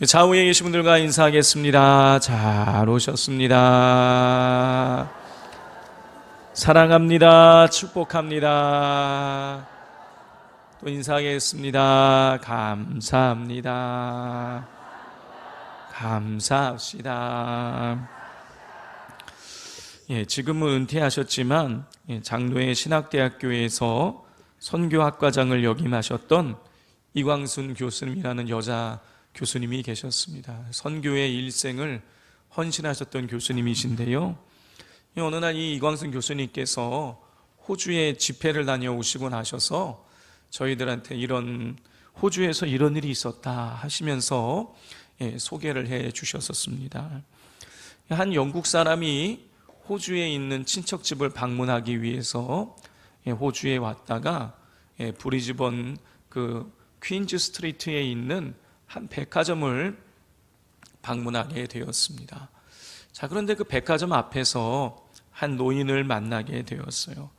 좌우에 계신 분들과 인사하겠습니다. 잘 오셨습니다. 사랑합니다. 축복합니다. 또 인사하겠습니다. 감사합니다. 감사합시다. 지금은 은퇴하셨지만 장로의 신학대학교에서 선교학과장을 역임하셨던 이광순 교수님이라는 여자 교수님이 계셨습니다. 선교의 일생을 헌신하셨던 교수님이신데요, 어느 날 이 이광순 교수님께서 호주에 집회를 다녀오시고 나셔서 저희들한테 호주에서 이런 일이 있었다 하시면서 소개를 해 주셨었습니다. 한 영국 사람이 호주에 있는 친척집을 방문하기 위해서 호주에 왔다가 브리즈번 퀸즈 스트리트에 있는 한 백화점을 방문하게 되었습니다. 자, 그런데 그 백화점 앞에서 한 노인을 만나게 되었어요.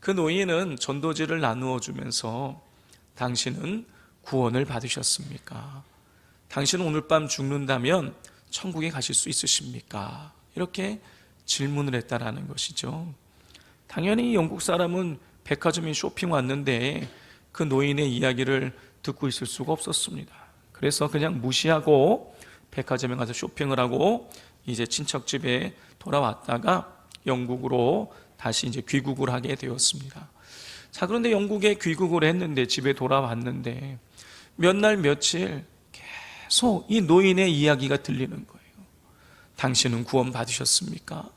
그 노인은 전도지를 나누어 주면서 당신은 구원을 받으셨습니까? 당신은 오늘 밤 죽는다면 천국에 가실 수 있으십니까? 이렇게 질문을 했다라는 것이죠. 당연히 영국 사람은 백화점에 쇼핑 왔는데 그 노인의 이야기를 듣고 있을 수가 없었습니다. 그래서 그냥 무시하고 백화점에 가서 쇼핑을 하고 이제 친척집에 돌아왔다가 영국으로 다시 이제 귀국을 하게 되었습니다. 자, 그런데 영국에 귀국을 했는데 집에 돌아왔는데 몇 날 며칠 계속 이 노인의 이야기가 들리는 거예요. 당신은 구원 받으셨습니까?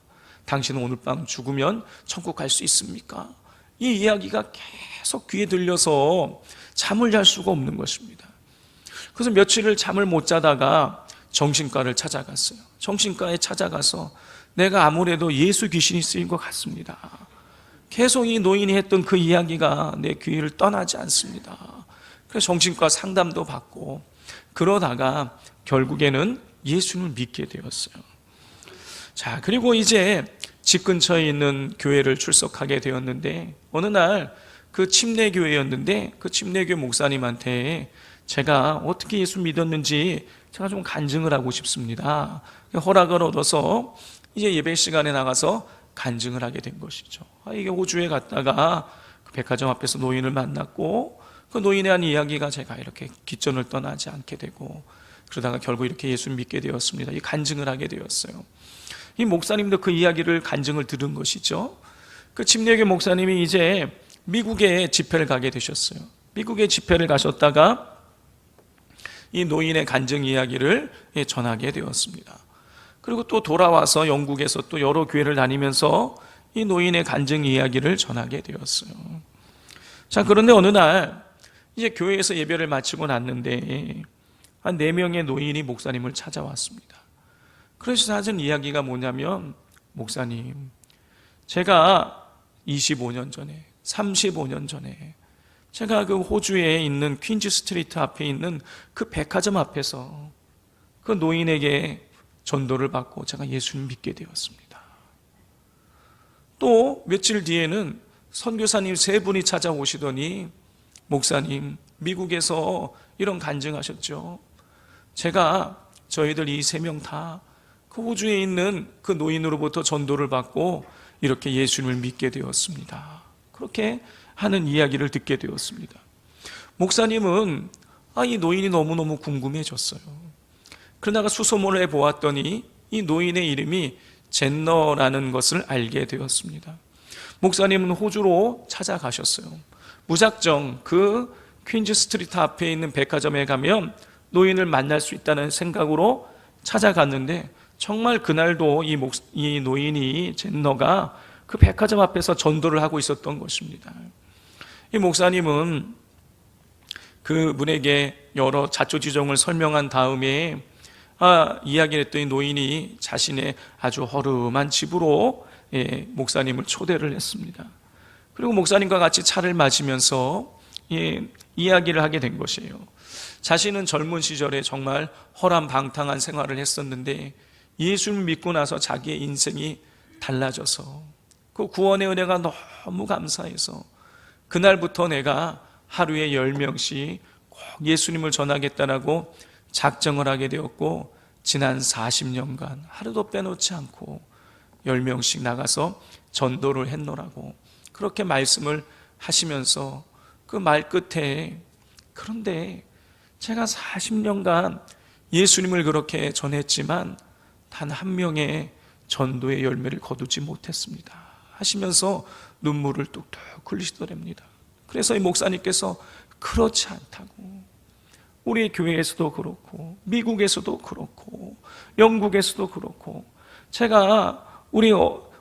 당신은 오늘 밤 죽으면 천국 갈 수 있습니까? 이 이야기가 계속 귀에 들려서 잠을 잘 수가 없는 것입니다. 그래서 며칠을 잠을 못 자다가 정신과를 찾아갔어요. 정신과에 찾아가서 내가 아무래도 예수 귀신이 쓰인 것 같습니다. 계속 이 노인이 했던 그 이야기가 내 귀를 떠나지 않습니다. 그래서 정신과 상담도 받고 그러다가 결국에는 예수님을 믿게 되었어요. 자, 그리고 이제 집 근처에 있는 교회를 출석하게 되었는데 어느 날 그 침례교회였는데 그 침례교회 목사님한테 제가 어떻게 예수 믿었는지 제가 좀 간증을 하고 싶습니다. 허락을 얻어서 이제 예배 시간에 나가서 간증을 하게 된 것이죠. 이게 호주에 갔다가 그 백화점 앞에서 노인을 만났고 그 노인에 대한 이야기가 제가 이렇게 기전을 떠나지 않게 되고 그러다가 결국 이렇게 예수 믿게 되었습니다. 이 간증을 하게 되었어요. 이 목사님도 그 이야기를 간증을 들은 것이죠. 그 침례교 목사님이 이제 미국에 집회를 가게 되셨어요. 미국에 집회를 가셨다가 이 노인의 간증 이야기를 전하게 되었습니다. 그리고 또 돌아와서 영국에서 또 여러 교회를 다니면서 이 노인의 간증 이야기를 전하게 되었어요. 자, 그런데 어느 날 이제 교회에서 예배를 마치고 났는데 한 4명의 노인이 목사님을 찾아왔습니다. 그래서 하신 이야기가 뭐냐면, 목사님, 제가 25년 전에 35년 전에 제가 그 호주에 있는 퀸즈 스트리트 앞에 있는 그 백화점 앞에서 그 노인에게 전도를 받고 제가 예수를 믿게 되었습니다. 또 며칠 뒤에는 선교사님 3분이 찾아오시더니 목사님, 미국에서 이런 간증하셨죠. 제가 저희들 이 3명 다 그 호주에 있는 그 노인으로부터 전도를 받고 이렇게 예수님을 믿게 되었습니다. 그렇게 하는 이야기를 듣게 되었습니다. 목사님은 이 노인이 너무너무 궁금해졌어요. 그러다가 수소문을 해보았더니 이 노인의 이름이 젠너라는 것을 알게 되었습니다. 목사님은 호주로 찾아가셨어요. 무작정 그 퀸즈 스트리트 앞에 있는 백화점에 가면 노인을 만날 수 있다는 생각으로 찾아갔는데 정말 그날도 이 노인이 젠너가 그 백화점 앞에서 전도를 하고 있었던 것입니다. 이 목사님은 그분에게 여러 자초지종을 설명한 다음에 이야기를 했더니 노인이 자신의 아주 허름한 집으로 목사님을 초대를 했습니다. 그리고 목사님과 같이 차를 마시면서 이야기를 하게 된 것이에요. 자신은 젊은 시절에 정말 허람방탕한 생활을 했었는데 예수를 믿고 나서 자기의 인생이 달라져서 그 구원의 은혜가 너무 감사해서 그날부터 내가 하루에 10명씩 꼭 예수님을 전하겠다라고 작정을 하게 되었고 지난 40년간 하루도 빼놓지 않고 10명씩 나가서 전도를 했노라고 그렇게 말씀을 하시면서 그 말 끝에 그런데 제가 40년간 예수님을 그렇게 전했지만 단 한 명의 전도의 열매를 거두지 못했습니다 하시면서 눈물을 뚝뚝 흘리시더랍니다. 그래서 이 목사님께서 그렇지 않다고, 우리 교회에서도 그렇고 미국에서도 그렇고 영국에서도 그렇고 제가 우리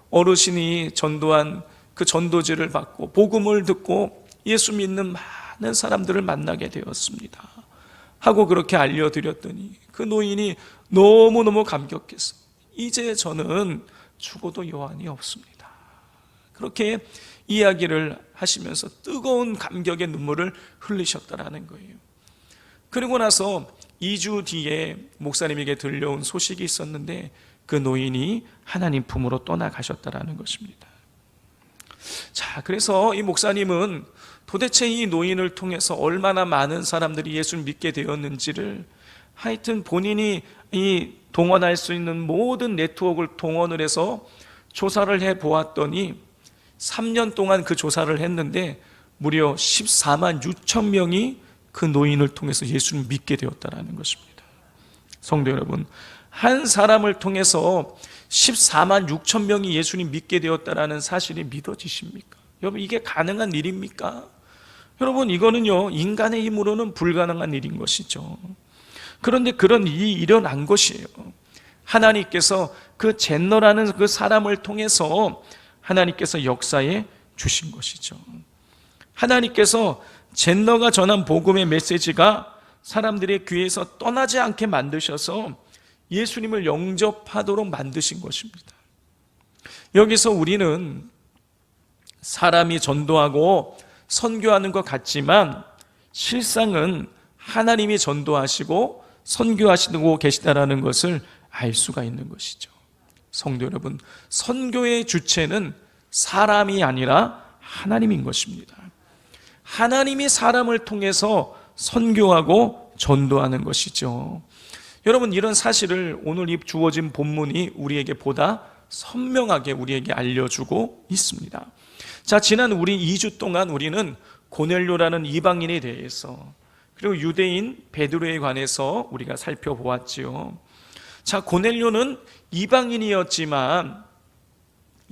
어르신이 전도한 그 전도지를 받고 복음을 듣고 예수 믿는 많은 사람들을 만나게 되었습니다 하고 그렇게 알려드렸더니 그 노인이 너무너무 감격해서 이제 저는 죽어도 여한이 없습니다 그렇게 이야기를 하시면서 뜨거운 감격의 눈물을 흘리셨다라는 거예요. 그리고 나서 2주 뒤에 목사님에게 들려온 소식이 있었는데 그 노인이 하나님 품으로 떠나가셨다라는 것입니다. 자, 그래서 이 목사님은 도대체 이 노인을 통해서 얼마나 많은 사람들이 예수를 믿게 되었는지를 하여튼 본인이 이 동원할 수 있는 모든 네트워크를 동원을 해서 조사를 해 보았더니 3년 동안 그 조사를 했는데 무려 14만 6천 명이 그 노인을 통해서 예수를 믿게 되었다는 것입니다. 성도 여러분, 한 사람을 통해서 14만 6천 명이 예수님 믿게 되었다는 사실이 믿어지십니까? 여러분, 이게 가능한 일입니까? 여러분, 이거는요 인간의 힘으로는 불가능한 일인 것이죠. 그런데 그런 일이 일어난 것이에요. 하나님께서 그 젠너라는 그 사람을 통해서 하나님께서 역사에 주신 것이죠. 하나님께서 젠너가 전한 복음의 메시지가 사람들의 귀에서 떠나지 않게 만드셔서 예수님을 영접하도록 만드신 것입니다. 여기서 우리는 사람이 전도하고 선교하는 것 같지만 실상은 하나님이 전도하시고 선교하시고 계시다라는 것을 알 수가 있는 것이죠. 성도 여러분, 선교의 주체는 사람이 아니라 하나님인 것입니다. 하나님이 사람을 통해서 선교하고 전도하는 것이죠. 여러분, 이런 사실을 오늘 이 주어진 본문이 우리에게 보다 선명하게 우리에게 알려주고 있습니다. 자, 지난 우리 2주 동안 우리는 고넬료라는 이방인에 대해서 그리고 유대인 베드로에 관해서 우리가 살펴보았지요. 자, 고넬료는 이방인이었지만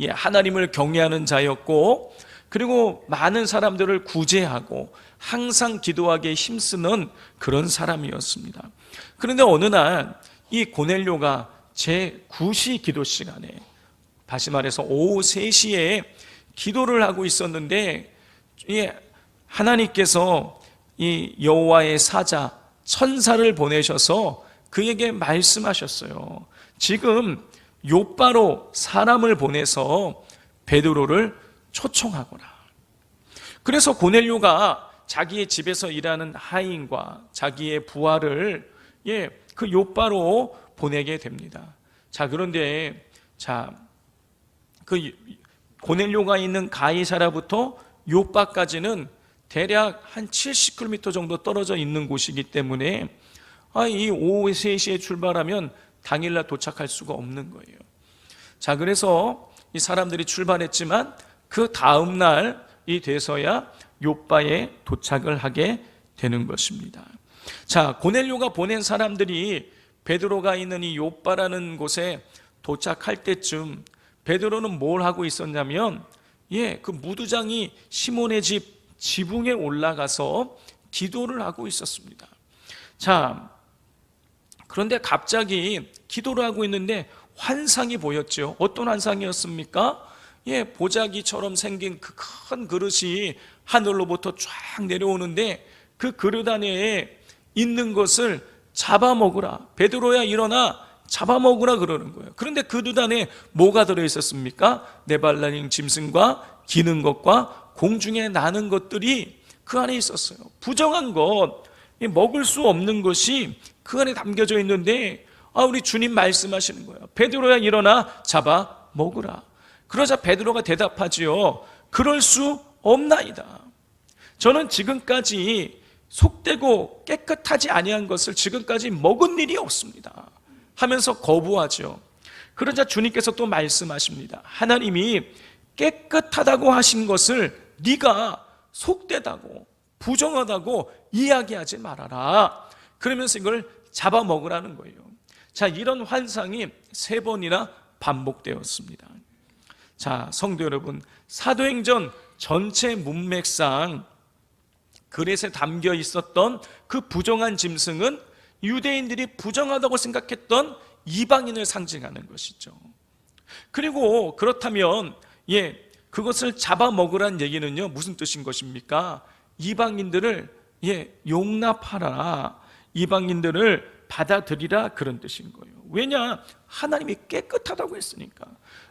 하나님을 경외하는 자였고 그리고 많은 사람들을 구제하고 항상 기도하기에 힘쓰는 그런 사람이었습니다. 그런데 어느 날 이 고넬료가 제9시 기도 시간에, 다시 말해서 오후 3시에 기도를 하고 있었는데 하나님께서 이 여호와의 사자 천사를 보내셔서 그에게 말씀하셨어요. 지금 욥바로 사람을 보내서 베드로를 초청하거라. 그래서 고넬료가 자기의 집에서 일하는 하인과 자기의 부하를 그 욥바로 보내게 됩니다. 자, 그런데 그 고넬료가 있는 가이사라부터 욥바까지는 대략 한 70km 정도 떨어져 있는 곳이기 때문에 이 오후 3시에 출발하면 당일날 도착할 수가 없는 거예요. 자, 그래서 이 사람들이 출발했지만 그 다음날 이 돼서야 욥바에 도착을 하게 되는 것입니다. 자, 고넬료가 보낸 사람들이 베드로가 있는 이 욥바라는 곳에 도착할 때쯤 베드로는 뭘 하고 있었냐면 그 무두장이 시몬의 집 지붕에 올라가서 기도를 하고 있었습니다. 자, 그런데 갑자기 기도를 하고 있는데 환상이 보였죠. 어떤 환상이었습니까? 보자기처럼 생긴 그 큰 그릇이 하늘로부터 쫙 내려오는데 그 그릇 안에 있는 것을 잡아먹으라. 베드로야 일어나 잡아먹으라 그러는 거예요. 그런데 그릇 안에 뭐가 들어있었습니까? 네발라닝 짐승과 기는 것과 공중에 나는 것들이 그 안에 있었어요. 부정한 것, 먹을 수 없는 것이 그 안에 담겨져 있는데 우리 주님 말씀하시는 거예요. 베드로야 일어나 잡아 먹으라. 그러자 베드로가 대답하지요. 그럴 수 없나이다. 저는 지금까지 속되고 깨끗하지 아니한 것을 지금까지 먹은 일이 없습니다 하면서 거부하죠. 그러자 주님께서 또 말씀하십니다. 하나님이 깨끗하다고 하신 것을 네가 속되다고 부정하다고 이야기하지 말아라. 그러면서 이걸 잡아먹으라는 거예요. 자, 이런 환상이 3번이나 반복되었습니다. 자, 성도 여러분, 사도행전 전체 문맥상 그릇에 담겨 있었던 그 부정한 짐승은 유대인들이 부정하다고 생각했던 이방인을 상징하는 것이죠. 그리고 그렇다면 그것을 잡아먹으란 얘기는요, 무슨 뜻인 것입니까? 이방인들을 용납하라, 이방인들을 받아들이라, 그런 뜻인 거예요. 왜냐? 하나님이 깨끗하다고 했으니까.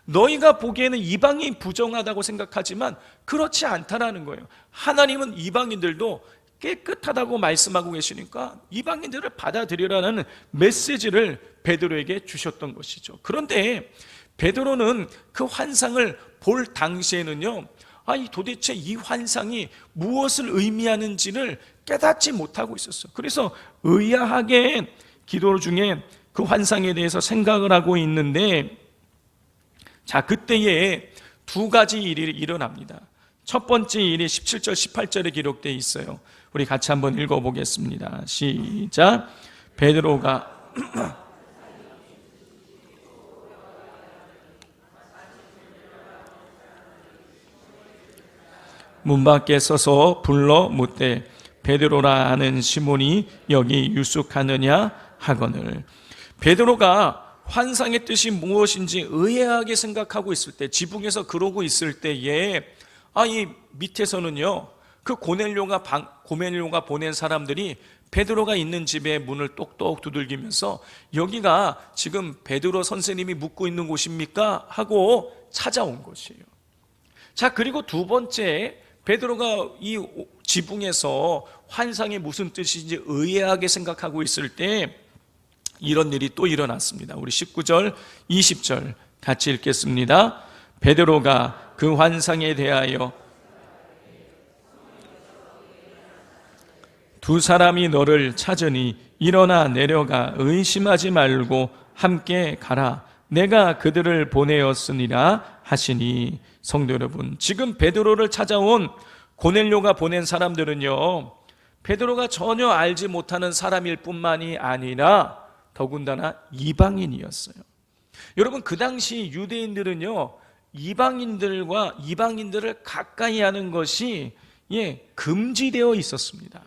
너희가 보기에는 이방인이 부정하다고 생각하지만 그렇지 않다라는 거예요. 하나님은 이방인들도 깨끗하다고 말씀하고 계시니까 이방인들을 받아들이라는 메시지를 베드로에게 주셨던 것이죠. 그런데 베드로는 그 환상을 볼 당시에는요, 도대체 이 환상이 무엇을 의미하는지를 깨닫지 못하고 있었어요. 그래서 의아하게 기도 중에 그 환상에 대해서 생각을 하고 있는데, 자, 그때에 2가지 일이 일어납니다. 첫 번째 일이 17절 18절에 기록되어 있어요. 우리 같이 한번 읽어보겠습니다. 시작. 베드로가 문 밖에 서서 불러 묻되 베드로라 하는 시몬이 여기 유숙하느냐 하거늘. 베드로가 환상의 뜻이 무엇인지 의아하게 생각하고 있을 때, 지붕에서 그러고 있을 때에 이 밑에서는요, 그 고넬료가 보낸 사람들이 베드로가 있는 집의 문을 똑똑 두들기면서 여기가 지금 베드로 선생님이 묵고 있는 곳입니까? 하고 찾아온 것이에요. 자, 그리고 2번째, 베드로가 이 지붕에서 환상이 무슨 뜻인지 의아하게 생각하고 있을 때 이런 일이 또 일어났습니다. 우리 19절 20절 같이 읽겠습니다. 베드로가 그 환상에 대하여 2 사람이 너를 찾으니 일어나 내려가 의심하지 말고 함께 가라. 내가 그들을 보내었으니라 하시니. 성도 여러분, 지금 베드로를 찾아온 고넬료가 보낸 사람들은요, 베드로가 전혀 알지 못하는 사람일 뿐만이 아니라 더군다나 이방인이었어요. 여러분, 그 당시 유대인들은요, 이방인들을 가까이 하는 것이 금지되어 있었습니다.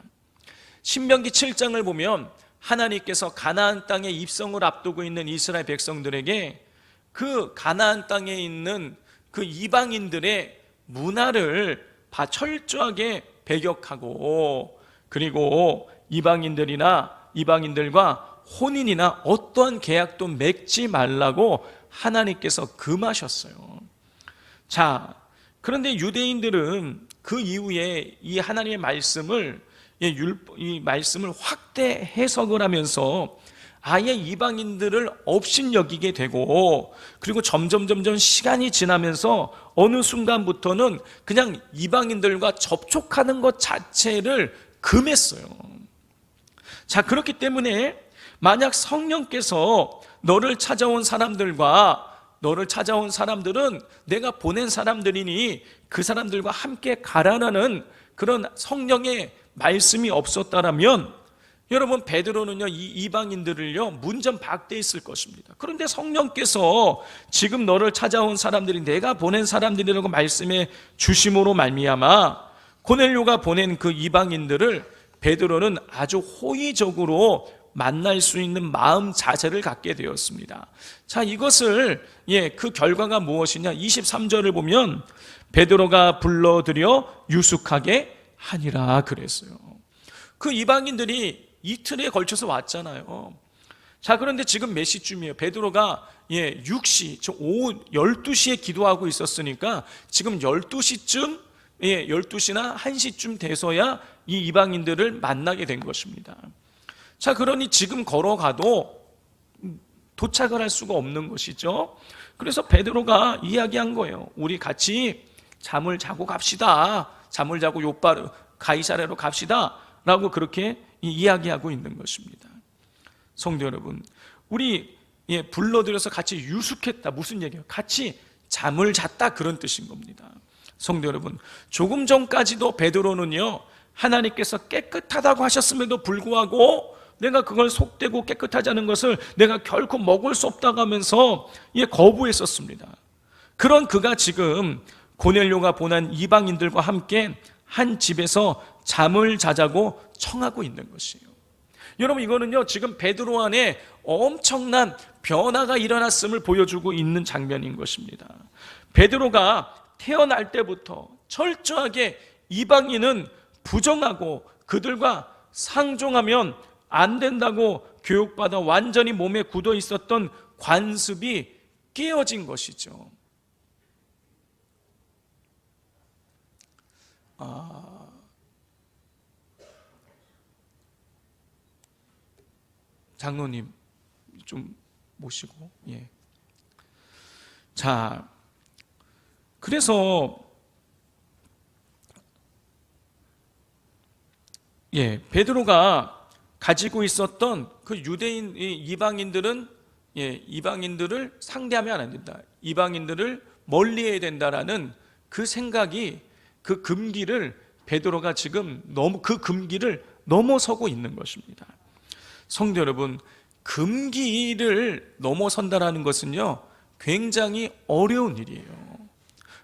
신명기 7장을 보면 하나님께서 가나안 땅에 입성을 앞두고 있는 이스라엘 백성들에게 그 가나안 땅에 있는 그 이방인들의 문화를 철저하게 배격하고, 그리고 이방인들과 혼인이나 어떠한 계약도 맺지 말라고 하나님께서 금하셨어요. 자, 그런데 유대인들은 그 이후에 이 하나님의 말씀을 확대 해석을 하면서 아예 이방인들을 업신여기게 되고, 그리고 점점 시간이 지나면서 어느 순간부터는 그냥 이방인들과 접촉하는 것 자체를 금했어요. 자, 그렇기 때문에 만약 성령께서 너를 찾아온 사람들은 내가 보낸 사람들이니 그 사람들과 함께 가라라는 그런 성령의 말씀이 없었다라면, 여러분, 베드로는요, 이 이방인들을요, 문전박대했을 것입니다. 그런데 성령께서 지금 너를 찾아온 사람들이 내가 보낸 사람들이라고 말씀해 주심으로 말미암아 고넬료가 보낸 그 이방인들을 베드로는 아주 호의적으로 만날 수 있는 마음 자세를 갖게 되었습니다. 자, 이것을 그 결과가 무엇이냐? 23절을 보면 베드로가 불러들여 유숙하게 하니라 그랬어요. 그 이방인들이 이틀에 걸쳐서 왔잖아요. 자, 그런데 지금 몇 시쯤이에요? 베드로가 6시, 오후 12시에 기도하고 있었으니까 지금 12시쯤, 12시나 1시쯤 돼서야 이 이방인들을 만나게 된 것입니다. 자, 그러니 지금 걸어가도 도착을 할 수가 없는 것이죠. 그래서 베드로가 이야기한 거예요. 우리 같이 잠을 자고 갑시다. 잠을 자고 요바르 가이사랴로 갑시다. 라고 그렇게 이야기하고 있는 것입니다. 성도 여러분, 우리 불러들여서 같이 유숙했다, 무슨 얘기예요? 같이 잠을 잤다, 그런 뜻인 겁니다. 성도 여러분, 조금 전까지도 베드로는요, 하나님께서 깨끗하다고 하셨음에도 불구하고 내가 그걸 속되고 깨끗하지 않은 것을 내가 결코 먹을 수 없다고 하면서 거부했었습니다. 그런 그가 지금 고넬료가 보낸 이방인들과 함께 한 집에서 잠을 자자고 청하고 있는 것이에요. 여러분, 이거는요, 지금 베드로 안에 엄청난 변화가 일어났음을 보여주고 있는 장면인 것입니다. 베드로가 태어날 때부터 철저하게 이방인은 부정하고 그들과 상종하면 안 된다고 교육받아 완전히 몸에 굳어 있었던 관습이 깨어진 것이죠. 장로님 좀 모시고. 자, 그래서 베드로가 가지고 있었던 그 유대인 이방인들은 이방인들을 상대하면 안 된다, 이방인들을 멀리해야 된다라는 그 생각이, 그 금기를 베드로가 지금 그 금기를 넘어서고 있는 것입니다. 성도 여러분, 금기를 넘어선다라는 것은요, 굉장히 어려운 일이에요.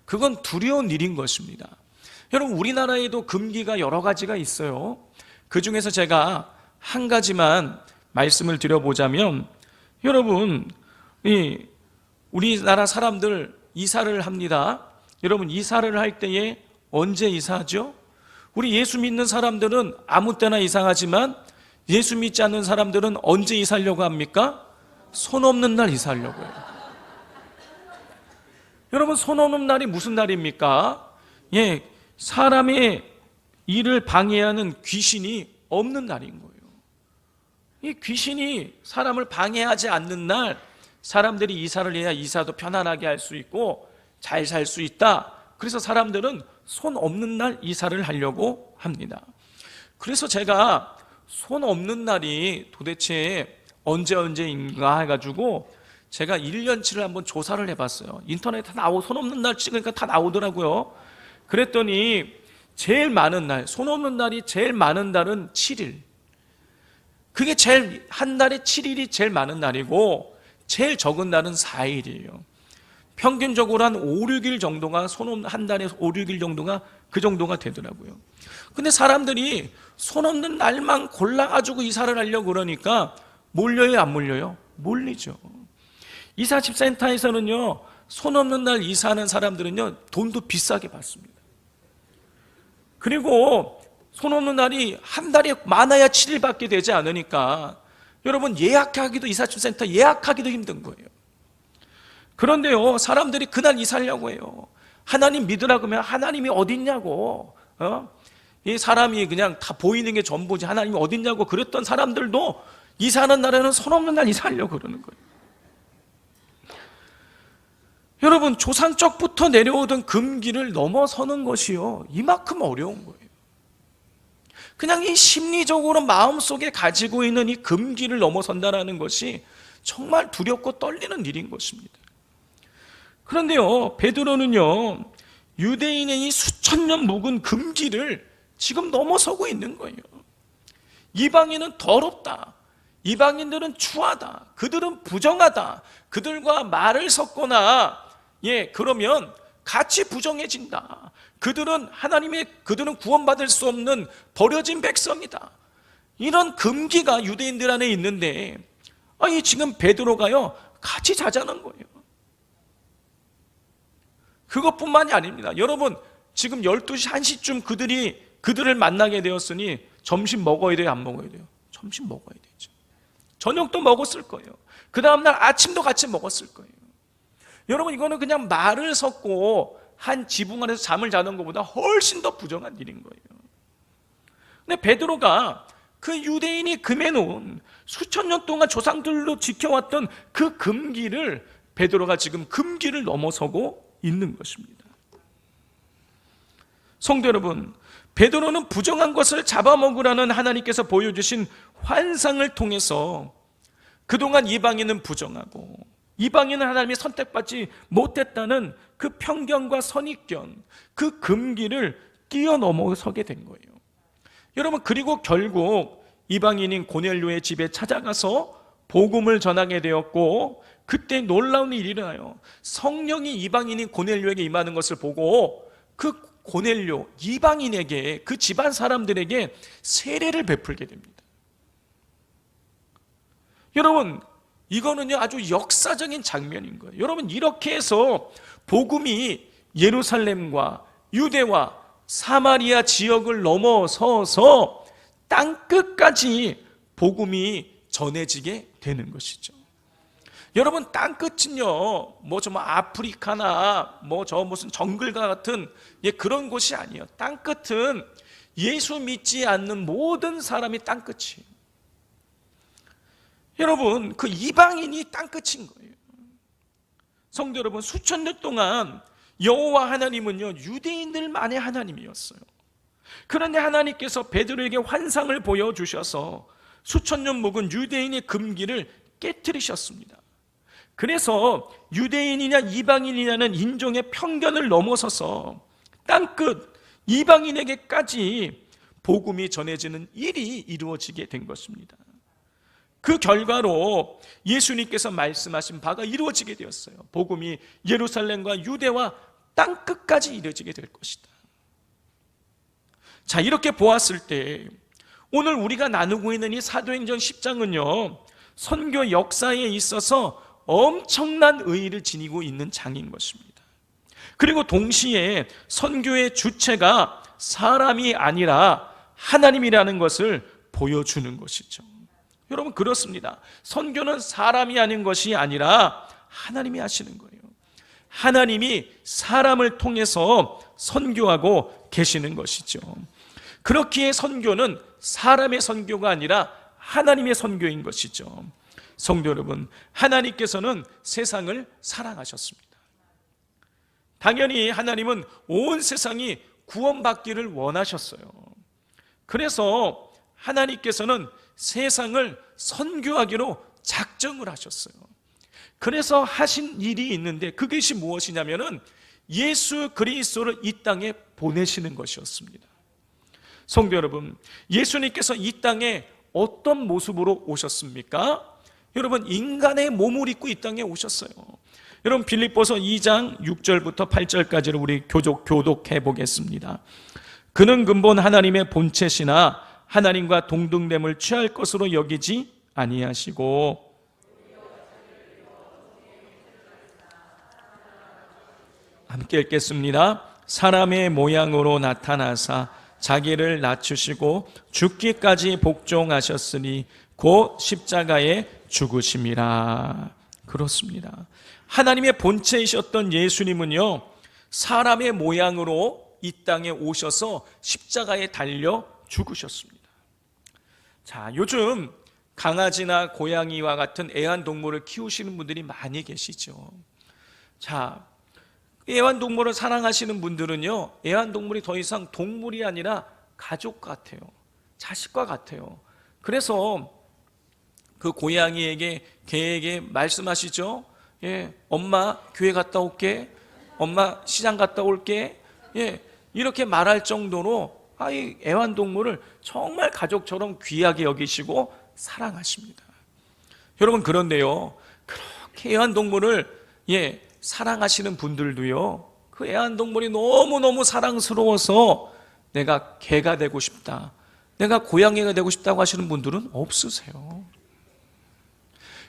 그건 두려운 일인 것입니다. 여러분, 우리나라에도 금기가 여러 가지가 있어요. 그 중에서 제가 한 가지만 말씀을 드려보자면, 여러분, 우리나라 사람들 이사를 합니다. 여러분, 이사를 할 때에 언제 이사하죠? 우리 예수 믿는 사람들은 아무 때나 이사하지만 예수 믿지 않는 사람들은 언제 이사하려고 합니까? 손 없는 날 이사하려고 해요. 여러분, 손 없는 날이 무슨 날입니까? 사람의 일을 방해하는 귀신이 없는 날인 거예요. 이 귀신이 사람을 방해하지 않는 날, 사람들이 이사를 해야 이사도 편안하게 할 수 있고 잘 살 수 있다. 그래서 사람들은 손 없는 날 이사를 하려고 합니다. 그래서 제가 손 없는 날이 도대체 언제인가 해가지고 제가 1년치를 한번 조사를 해봤어요. 인터넷에 손 없는 날 찍으니까 다 나오더라고요. 그랬더니 제일 많은 날, 손 없는 날이 제일 많은 날은 7일. 그게 한 달에 7일이 제일 많은 날이고 제일 적은 날은 4일이에요. 평균적으로 한 5, 6일 정도가 한 달에 5, 6일 정도가 그 정도가 되더라고요. 근데 사람들이 손 없는 날만 골라가지고 이사를 하려고 그러니까 몰려요, 안 몰려요? 몰리죠. 이사집센터에서는요, 손 없는 날 이사하는 사람들은요, 돈도 비싸게 받습니다. 그리고 손 없는 날이 한 달에 많아야 7일밖에 되지 않으니까 여러분, 예약하기도, 이사집센터 예약하기도 힘든 거예요. 그런데요, 사람들이 그날 이사하려고 해요. 하나님 믿으라고 하면 하나님이 어딨냐고, 이 사람이 그냥 다 보이는 게 전부지 하나님이 어딨냐고 그랬던 사람들도 이사하는 날에는 손 없는 날 이사하려고 그러는 거예요. 여러분, 조상적부터 내려오던 금기를 넘어서는 것이요, 이만큼 어려운 거예요. 그냥 이 심리적으로 마음속에 가지고 있는 이 금기를 넘어선다는 것이 정말 두렵고 떨리는 일인 것입니다. 그런데요, 베드로는요, 유대인의 이 수천 년 묵은 금기를 지금 넘어서고 있는 거예요. 이방인은 더럽다, 이방인들은 추하다, 그들은 부정하다, 그들과 말을 섞거나 그러면 같이 부정해진다, 그들은 구원받을 수 없는 버려진 백성이다. 이런 금기가 유대인들 안에 있는데 지금 베드로가요, 같이 자자는 거예요. 그것뿐만이 아닙니다. 여러분, 지금 12시, 1시쯤 그들을 만나게 되었으니 점심 먹어야 돼요, 안 먹어야 돼요? 점심 먹어야 되죠. 저녁도 먹었을 거예요. 그 다음날 아침도 같이 먹었을 거예요. 여러분, 이거는 그냥 말을 섞고 한 지붕 안에서 잠을 자는 것보다 훨씬 더 부정한 일인 거예요. 근데 베드로가 그 유대인이 금해놓은 수천 년 동안 조상들로 지켜왔던 그 금기를, 베드로가 지금 금기를 넘어서고 있는 것입니다. 성도 여러분, 베드로는 부정한 것을 잡아먹으라는 하나님께서 보여주신 환상을 통해서 그동안 이방인은 부정하고 이방인은 하나님이 선택받지 못했다는 그 편견과 선입견, 그 금기를 뛰어넘어서게 된 거예요. 여러분, 그리고 결국 이방인인 고넬료의 집에 찾아가서 복음을 전하게 되었고, 그때 놀라운 일이 일어나요. 성령이 이방인인 고넬료에게 임하는 것을 보고 그 고넬료, 이방인에게, 그 집안 사람들에게 세례를 베풀게 됩니다. 여러분, 이거는요 아주 역사적인 장면인 거예요. 여러분, 이렇게 해서 복음이 예루살렘과 유대와 사마리아 지역을 넘어서서 땅끝까지 복음이 전해지게 되는 것이죠. 여러분, 땅끝은요 아프리카나 무슨 정글과 같은 그런 곳이 아니에요. 땅끝은 예수 믿지 않는 모든 사람이 땅끝이에요. 여러분, 그 이방인이 땅끝인 거예요. 성도 여러분, 수천 년 동안 여호와 하나님은요 유대인들만의 하나님이었어요. 그런데 하나님께서 베드로에게 환상을 보여주셔서 수천 년 묵은 유대인의 금기를 깨뜨리셨습니다. 그래서 유대인이냐 이방인이냐는 인종의 편견을 넘어서서 땅끝 이방인에게까지 복음이 전해지는 일이 이루어지게 된 것입니다. 그 결과로 예수님께서 말씀하신 바가 이루어지게 되었어요. 복음이 예루살렘과 유대와 땅끝까지 이루어지게 될 것이다. 자, 이렇게 보았을 때 오늘 우리가 나누고 있는 이 사도행전 10장은요 선교 역사에 있어서 엄청난 의의를 지니고 있는 장인 것입니다. 그리고 동시에 선교의 주체가 사람이 아니라 하나님이라는 것을 보여주는 것이죠. 여러분, 그렇습니다. 선교는 사람이 하는 것이 아니라 하나님이 하시는 거예요. 하나님이 사람을 통해서 선교하고 계시는 것이죠. 그렇기에 선교는 사람의 선교가 아니라 하나님의 선교인 것이죠. 성도 여러분, 하나님께서는 세상을 사랑하셨습니다. 당연히 하나님은 온 세상이 구원받기를 원하셨어요. 그래서 하나님께서는 세상을 선교하기로 작정을 하셨어요. 그래서 하신 일이 있는데 그것이 무엇이냐면은 예수 그리스도를 이 땅에 보내시는 것이었습니다. 성도 여러분, 예수님께서 이 땅에 어떤 모습으로 오셨습니까? 여러분, 인간의 몸을 입고 이 땅에 오셨어요. 여러분, 빌립보서 2장 6절부터 8절까지를 우리 교독해 보겠습니다. 그는 근본 하나님의 본체시나 하나님과 동등됨을 취할 것으로 여기지 아니하시고 함께 읽겠습니다. 사람의 모양으로 나타나사 자기를 낮추시고 죽기까지 복종하셨으니 곧 십자가에 죽으심이라. 그렇습니다. 하나님의 본체이셨던 예수님은요 사람의 모양으로 이 땅에 오셔서 십자가에 달려 죽으셨습니다. 자, 요즘 강아지나 고양이와 같은 애완동물을 키우시는 분들이 많이 계시죠. 자, 애완동물을 사랑하시는 분들은요 애완동물이 더 이상 동물이 아니라 가족 같아요. 자식과 같아요. 그래서 그 고양이에게, 개에게 말씀하시죠. 엄마 교회 갔다 올게, 엄마 시장 갔다 올게, 이렇게 말할 정도로 이 애완동물을 정말 가족처럼 귀하게 여기시고 사랑하십니다. 여러분, 그런데요 그렇게 애완동물을 사랑하시는 분들도요 그 애완동물이 너무너무 사랑스러워서 내가 개가 되고 싶다, 내가 고양이가 되고 싶다고 하시는 분들은 없으세요.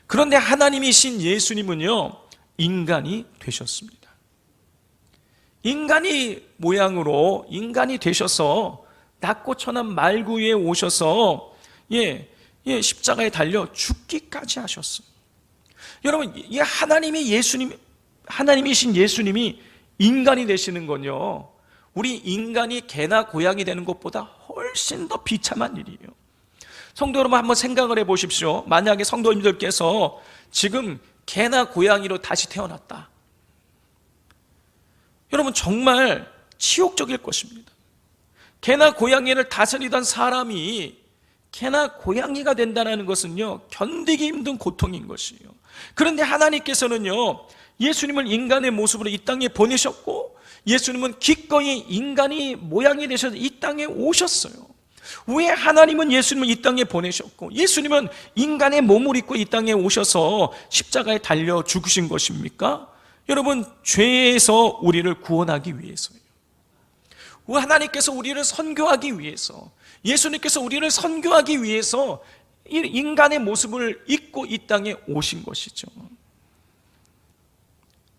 그런데 하나님이신 예수님은요 인간이 되셨습니다. 인간이 모양으로 인간이 되셔서 낮고 천한 말구 위에 오셔서 십자가에 달려 죽기까지 하셨어요. 여러분, 이 하나님이신 예수님이 인간이 되시는 건요 우리 인간이 개나 고양이 되는 것보다 훨씬 더 비참한 일이에요. 성도 여러분, 한번 생각을 해보십시오. 만약에 성도님들께서 지금 개나 고양이로 다시 태어났다. 여러분, 정말 치욕적일 것입니다. 개나 고양이를 다스리던 사람이 개나 고양이가 된다는 것은요, 견디기 힘든 고통인 것이에요. 그런데 하나님께서는요, 예수님을 인간의 모습으로 이 땅에 보내셨고, 예수님은 기꺼이 인간이 모양이 되셔서 이 땅에 오셨어요. 왜 하나님은 예수님을 이 땅에 보내셨고, 예수님은 인간의 몸을 입고 이 땅에 오셔서 십자가에 달려 죽으신 것입니까? 여러분, 죄에서 우리를 구원하기 위해서예요. 하나님께서 우리를 선교하기 위해서, 예수님께서 우리를 선교하기 위해서 인간의 모습을 입고 이 땅에 오신 것이죠.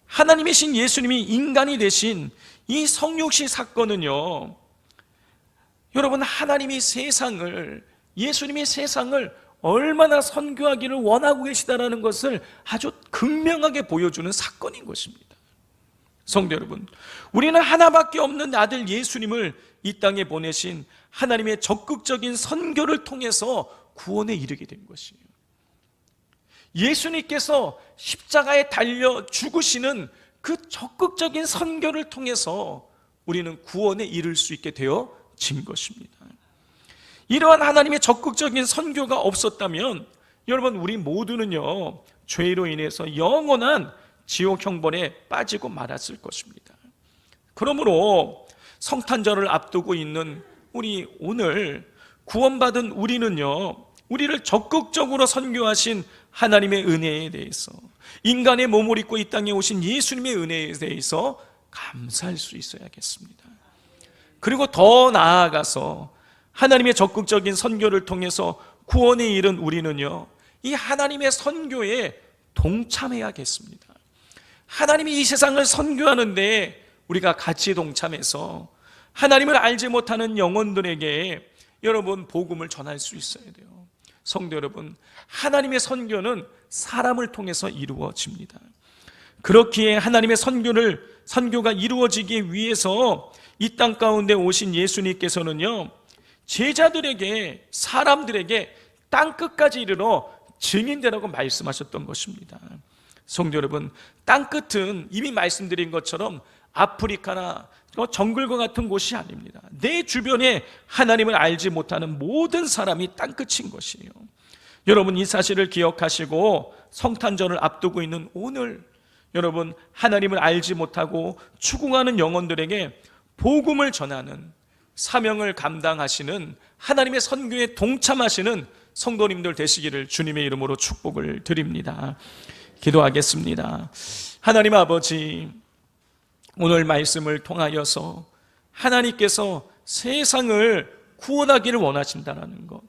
하나님이신 예수님이 인간이 되신 이 성육시 사건은요, 여러분, 하나님이 세상을, 예수님이 세상을 얼마나 선교하기를 원하고 계시다는 것을 아주 극명하게 보여주는 사건인 것입니다. 성도 여러분, 우리는 하나밖에 없는 아들 예수님을 이 땅에 보내신 하나님의 적극적인 선교를 통해서 구원에 이르게 된 것이에요. 예수님께서 십자가에 달려 죽으시는 그 적극적인 선교를 통해서 우리는 구원에 이를 수 있게 되어진 것입니다. 이러한 하나님의 적극적인 선교가 없었다면 여러분, 우리 모두는요, 죄로 인해서 영원한 지옥 형벌에 빠지고 말았을 것입니다. 그러므로 성탄절을 앞두고 있는 우리 오늘 구원받은 우리는요, 우리를 적극적으로 선교하신 하나님의 은혜에 대해서, 인간의 몸을 입고 이 땅에 오신 예수님의 은혜에 대해서 감사할 수 있어야겠습니다. 그리고 더 나아가서 하나님의 적극적인 선교를 통해서 구원에 이른 우리는요, 이 하나님의 선교에 동참해야겠습니다. 하나님이 이 세상을 선교하는데 우리가 같이 동참해서 하나님을 알지 못하는 영혼들에게 여러분, 복음을 전할 수 있어야 돼요. 성도 여러분, 하나님의 선교는 사람을 통해서 이루어집니다. 그렇기에 하나님의 선교가 이루어지기 위해서 이 땅 가운데 오신 예수님께서는요, 제자들에게, 사람들에게 땅 끝까지 이르러 증인되라고 말씀하셨던 것입니다. 성도 여러분, 땅 끝은 이미 말씀드린 것처럼 아프리카나 정글과 같은 곳이 아닙니다. 내 주변에 하나님을 알지 못하는 모든 사람이 땅 끝인 것이에요. 여러분, 이 사실을 기억하시고 성탄절을 앞두고 있는 오늘, 여러분, 하나님을 알지 못하고 추궁하는 영혼들에게 복음을 전하는 사명을 감당하시는, 하나님의 선교에 동참하시는 성도님들 되시기를 주님의 이름으로 축복을 드립니다. 기도하겠습니다. 하나님 아버지, 오늘 말씀을 통하여서 하나님께서 세상을 구원하기를 원하신다는 것,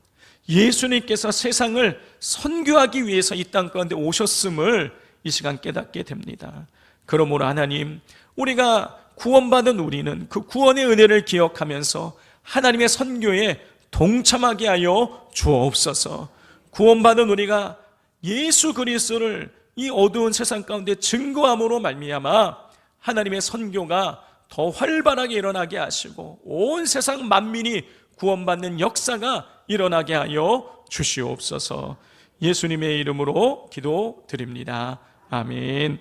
예수님께서 세상을 선교하기 위해서 이 땅 가운데 오셨음을 이 시간 깨닫게 됩니다. 그러므로 하나님, 우리가 구원받은 우리는 그 구원의 은혜를 기억하면서 하나님의 선교에 동참하게 하여 주옵소서. 구원받은 우리가 예수 그리스도를 이 어두운 세상 가운데 증거함으로 말미암아 하나님의 선교가 더 활발하게 일어나게 하시고 온 세상 만민이 구원받는 역사가 일어나게 하여 주시옵소서. 예수님의 이름으로 기도드립니다. 아멘.